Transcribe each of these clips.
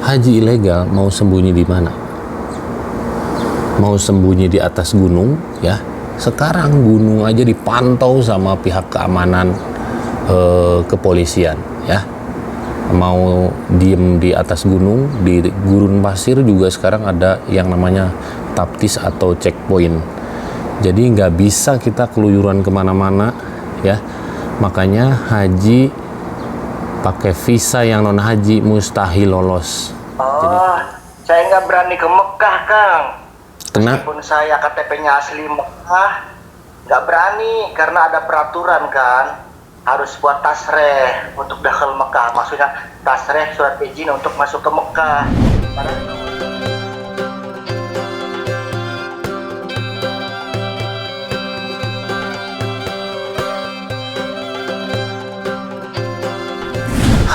haji ilegal mau sembunyi di mana? Mau sembunyi di atas gunung, ya. Sekarang gunung aja dipantau sama pihak keamanan kepolisian, ya. Mau diem di atas gunung, di gurun pasir juga sekarang ada yang namanya taptis atau checkpoint. Jadi nggak bisa kita keluyuran kemana-mana, ya. Makanya haji pakai visa yang non haji mustahil lolos. Jadi, saya nggak berani ke Mekah, Kang. Kenapa? Meskipun saya KTP-nya asli Mekah, nggak berani karena ada peraturan kan. Harus buat tasreh untuk dakhal Mekah. Maksudnya tasreh surat izin untuk masuk ke Mekah.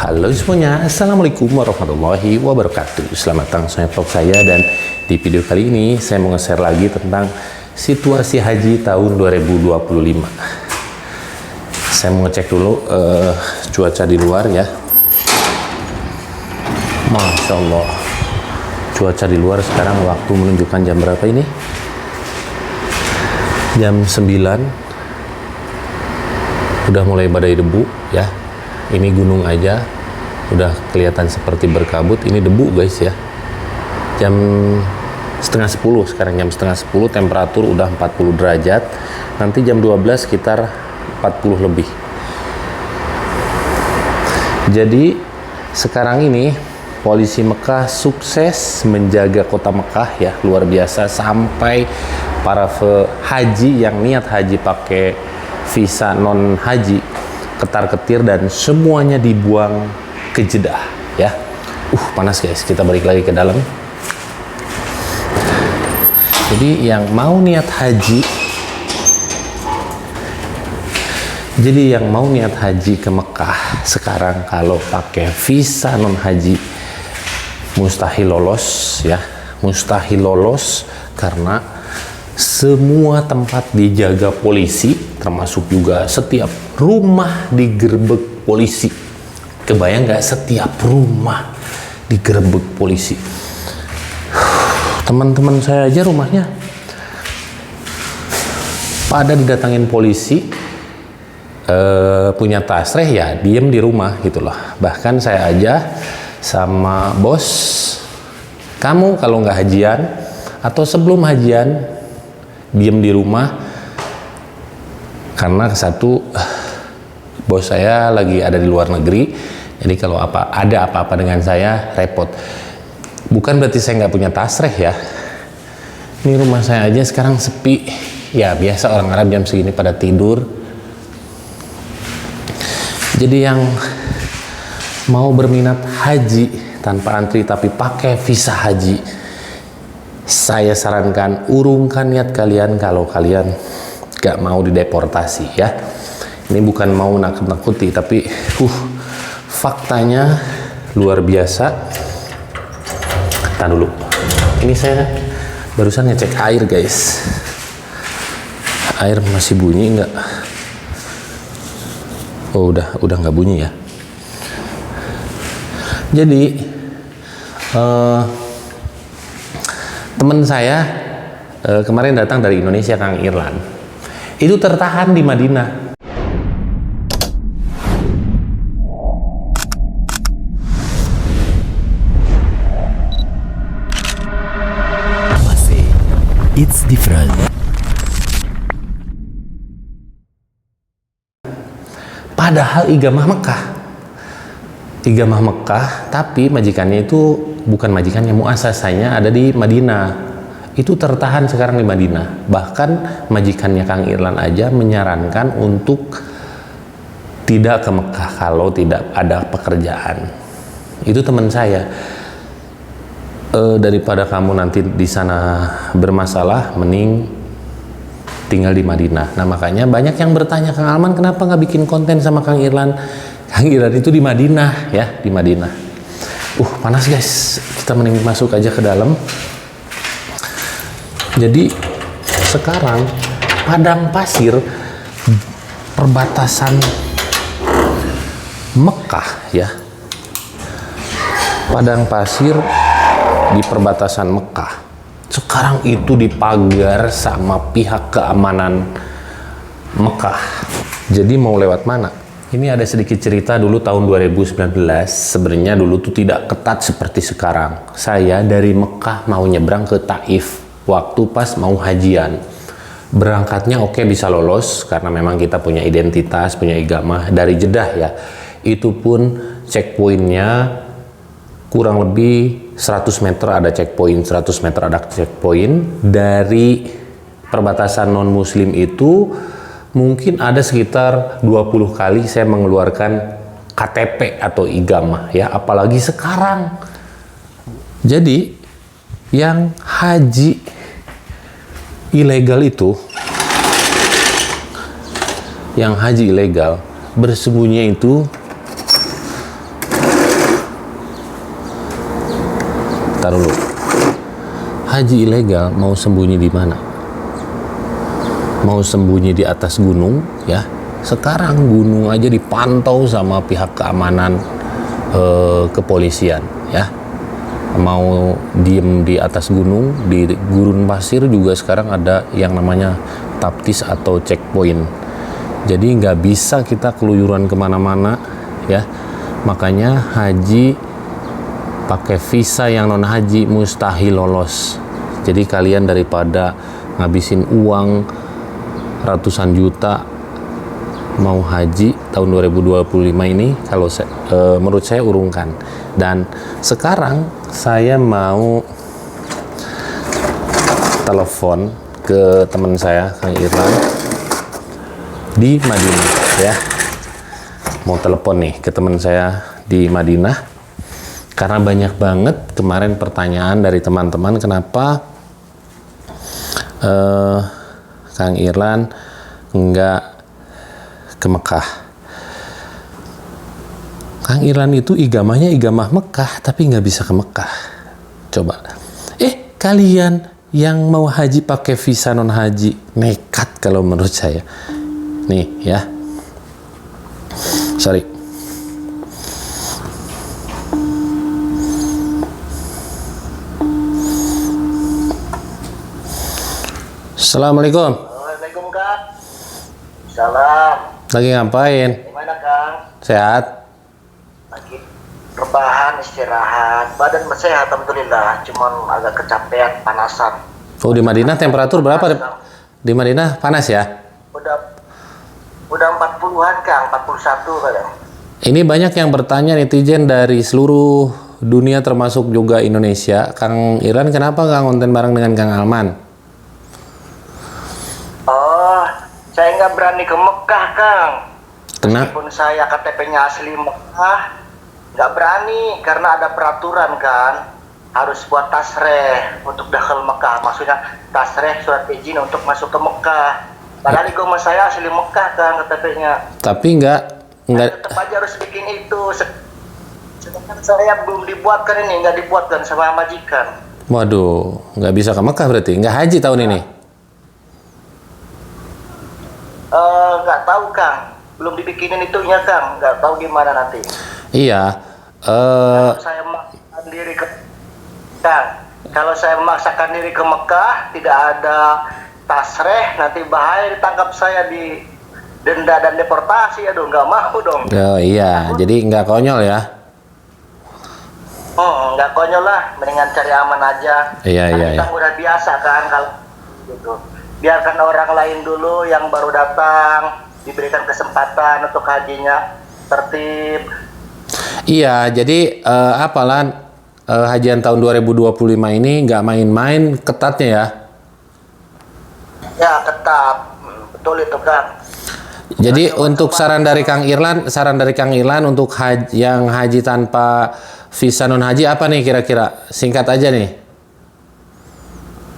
Halo semuanya, Assalamualaikum warahmatullahi wabarakatuh. Selamat datang saya vlog saya, dan di video kali ini saya mau nge-share lagi tentang situasi haji tahun 2025. Saya mau ngecek dulu cuaca di luar, ya. Masya Allah, cuaca di luar sekarang waktu menunjukkan jam berapa ini? Jam 9. Udah mulai badai debu, ya. Ini gunung aja udah kelihatan seperti berkabut. Ini debu guys, ya. Jam setengah 10 sekarang, jam setengah 10, temperatur udah 40 derajat. Nanti jam 12 sekitar 40 lebih. Jadi sekarang ini polisi Mekah sukses menjaga kota Mekah, ya, luar biasa, sampai para haji yang niat haji pakai visa non haji ketar-ketir dan semuanya dibuang ke Jeddah, ya. Panas guys, kita balik lagi ke dalam. Jadi yang mau niat haji, ke Mekah sekarang kalau pakai visa non haji mustahil lolos, ya. Mustahil lolos karena semua tempat dijaga polisi, termasuk juga setiap rumah digerebek polisi. Kebayang nggak, setiap rumah digerebek polisi? Teman-teman saya aja rumahnya pada didatangin polisi, punya tasreh, ya diem di rumah gitu loh. Bahkan saya aja sama bos, kamu kalau nggak hajian atau sebelum hajian diem di rumah, karena satu, bos saya lagi ada di luar negeri. Jadi kalau ada apa-apa dengan saya repot. Bukan berarti saya nggak punya tasreh, ya. Ini rumah saya aja sekarang sepi, ya biasa orang Arab jam segini pada tidur. Jadi yang mau berminat haji tanpa antri tapi pakai visa haji, saya sarankan urungkan niat kalian kalau kalian gak mau dideportasi, ya. Ini bukan mau nakut-nakuti, tapi faktanya luar biasa. Tahan dulu, ini saya barusan ngecek air guys. Air masih bunyi nggak? Oh, udah nggak bunyi, ya. Jadi teman saya kemarin datang dari Indonesia, Kang Irlan, itu tertahan di Madinah. It's different. Padahal igamah Mekah, tapi majikannya itu bukan majikannya, muasasanya ada di Madinah. Itu tertahan sekarang di Madinah. Bahkan majikannya Kang Irlan aja menyarankan untuk tidak ke Mekah kalau tidak ada pekerjaan. Itu teman saya. Daripada kamu nanti di sana bermasalah, mending tinggal di Madinah. Nah makanya banyak yang bertanya, Kang Alman kenapa nggak bikin konten sama Kang Irlan? Kang Irlan itu di Madinah, ya, di Madinah. Panas guys, kita mending masuk aja ke dalam. Jadi sekarang padang pasir perbatasan Mekah, ya, padang pasir di perbatasan Mekah. Sekarang itu dipagar sama pihak keamanan Mekah. Jadi mau lewat mana? Ini ada sedikit cerita dulu tahun 2019. Sebenarnya dulu tuh tidak ketat seperti sekarang. Saya dari Mekah mau nyebrang ke Taif waktu pas mau hajian. Berangkatnya oke, bisa lolos karena memang kita punya identitas, punya igamah dari Jeddah ya. Itu pun checkpointnya kurang lebih 100 meter ada checkpoint, 100 meter ada checkpoint. Dari perbatasan non muslim itu mungkin ada sekitar 20 kali saya mengeluarkan KTP atau igamah ya, apalagi sekarang. Jadi yang haji ilegal itu, yang haji ilegal bersembunyi itu, taruh dulu. Haji ilegal mau sembunyi di mana? Mau sembunyi di atas gunung ya. Sekarang gunung aja dipantau sama pihak keamanan kepolisian ya. Mau diem di atas gunung, di gurun pasir juga sekarang ada yang namanya taptis atau checkpoint. Jadi nggak bisa kita keluyuran kemana-mana ya. Makanya haji pakai visa yang non haji mustahil lolos. Jadi kalian daripada ngabisin uang ratusan juta mau haji tahun 2025 ini, kalau menurut saya urungkan. Dan sekarang saya mau telepon ke teman saya Kang Irlan di Madinah ya. Mau telepon nih ke teman saya di Madinah karena banyak banget kemarin pertanyaan dari teman-teman kenapa Kang Irlan enggak ke Mekah. Kang Irlan itu igamahnya igamah Mekah tapi nggak bisa ke Mekah. Coba. Kalian yang mau haji pakai visa non haji nekat kalau menurut saya. Nih ya. Sorry. Assalamualaikum. Waalaikumsalam, Kang. Salam. Lagi ngapain? Gimana, Kang? Sehat? Lagi rebahan, istirahat. Badan sehat, alhamdulillah. Cuman agak kecapean, panasan. Oh, di Madinah temperatur berapa? Di Madinah panas ya? Udah 40-an, Kang. 41 kadang. Ini banyak yang bertanya netizen dari seluruh dunia termasuk juga Indonesia. Kang Irlan kenapa nggak konten bareng dengan Kang Alman? Oh, saya nggak berani ke Mekah, Kang. Kenapa? Meskipun saya KTP-nya asli Mekah, nggak berani karena ada peraturan kan. Harus buat tasreh untuk dakhal Mekah. Maksudnya tasreh surat izin untuk masuk ke Mekah. Padahal igama saya asli Mekah, Kang, KTP-nya. Tapi nggak Tetap aja harus bikin itu. Sedangkan saya belum dibuatkan ini, nggak dibuatkan sama majikan. Waduh, nggak bisa ke Mekah berarti? Nggak haji tahun ini? Nggak tahu, Kang. Belum dibikinin itunya, Kang. Nggak tahu gimana nanti. Iya. Saya memaksakan diri ke Kang. Kalau saya memaksakan diri ke Mekah, tidak ada tasreh, nanti bahaya ditangkap saya di denda dan deportasi. Aduh, nggak mau dong. Oh iya, jadi nggak konyol ya? Nggak konyol lah. Mendingan cari aman aja. Iya. Kita udah biasa kan kalau gitu. Biarkan orang lain dulu yang baru datang diberikan kesempatan untuk hajinya tertib. Iya, jadi apalan hajian tahun 2025 ini nggak main-main ketatnya ya? Ya, ketat. Betul itu, Kang. Jadi untuk saran dari Kang Irlan untuk yang haji tanpa visa non haji apa nih kira-kira? Singkat aja nih.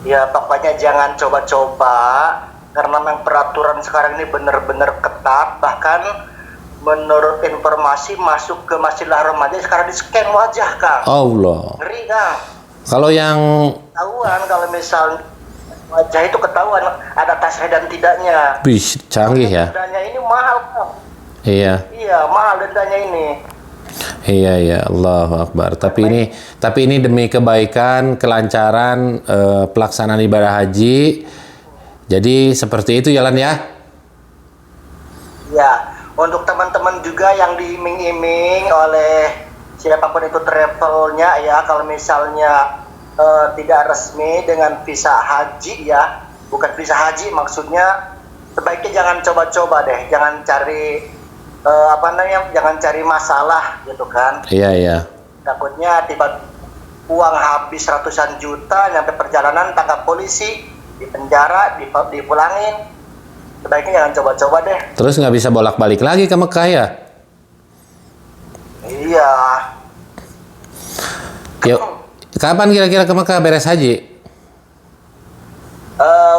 Ya, pokoknya jangan coba-coba karena memang peraturan sekarang ini benar-benar ketat. Bahkan menurut informasi masuk ke Masjidil Haram aja sekarang di-scan wajah, Kang. Allah. Ngeri, Kang. Kalau yang Ketahuan kalau misal wajah itu ketahuan ada tasreh dan tidaknya. canggih ya. Dendanya ini mahal, Kang. Iya. Iya, mahal dendanya ini. Iya ya, Allahu Akbar. Tapi ini demi kebaikan, kelancaran pelaksanaan ibadah haji. Jadi seperti itu jalan ya. Ya, untuk teman-teman juga yang diiming-iming oleh siapapun itu travelnya ya, kalau misalnya tidak resmi dengan visa haji ya, bukan visa haji maksudnya, sebaiknya jangan coba-coba deh, jangan cari jangan cari masalah gitu kan. Iya iya. Takutnya tiba uang habis ratusan juta, nyampe perjalanan tangkap polisi, di penjara, dipulangin. Sebaiknya jangan coba-coba deh. Terus nggak bisa bolak-balik lagi ke Mekah ya? Iya. Yuk, kapan kira-kira ke Mekah beres haji?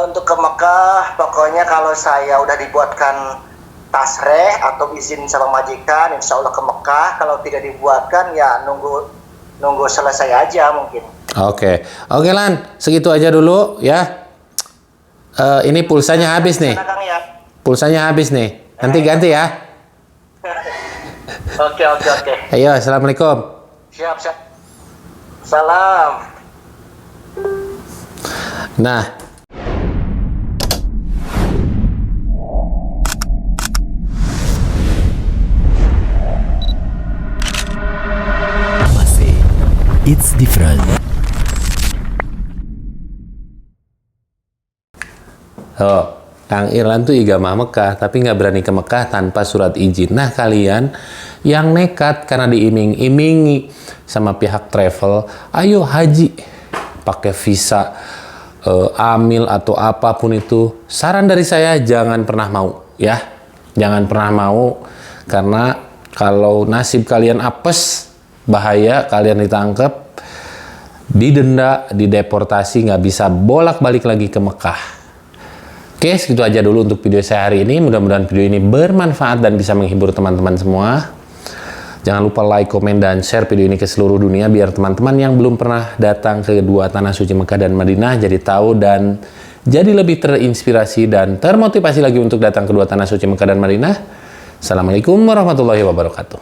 Untuk ke Mekah, pokoknya kalau saya udah dibuatkan tasreh atau izin sama majikan, insya Allah ke Mekah. Kalau tidak dibuatkan, ya nunggu selesai aja mungkin. Oke, Lan, segitu aja dulu ya. Ini pulsanya habis nih. Kang, ya. Pulsanya habis nih. Nanti ganti ya. Oke. Ayo, assalamualaikum. Siap. Salam. Nah, Masih It's Different. Kang Irlan tuh igamah Mekah, tapi nggak berani ke Mekah tanpa surat izin. Nah, kalian yang nekat karena diiming-imingi sama pihak travel, ayo haji pakai visa amil atau apapun itu. Saran dari saya jangan pernah mau, ya. Jangan pernah mau, karena kalau nasib kalian apes, bahaya, kalian ditangkap, didenda, dideportasi, nggak bisa bolak-balik lagi ke Mekah. Oke, segitu aja dulu untuk video saya hari ini. Mudah-mudahan video ini bermanfaat dan bisa menghibur teman-teman semua. Jangan lupa like, komen, dan share video ini ke seluruh dunia biar teman-teman yang belum pernah datang ke dua tanah suci Mekah dan Madinah jadi tahu dan jadi lebih terinspirasi dan termotivasi lagi untuk datang ke dua tanah suci Mekah dan Madinah. Assalamualaikum warahmatullahi wabarakatuh.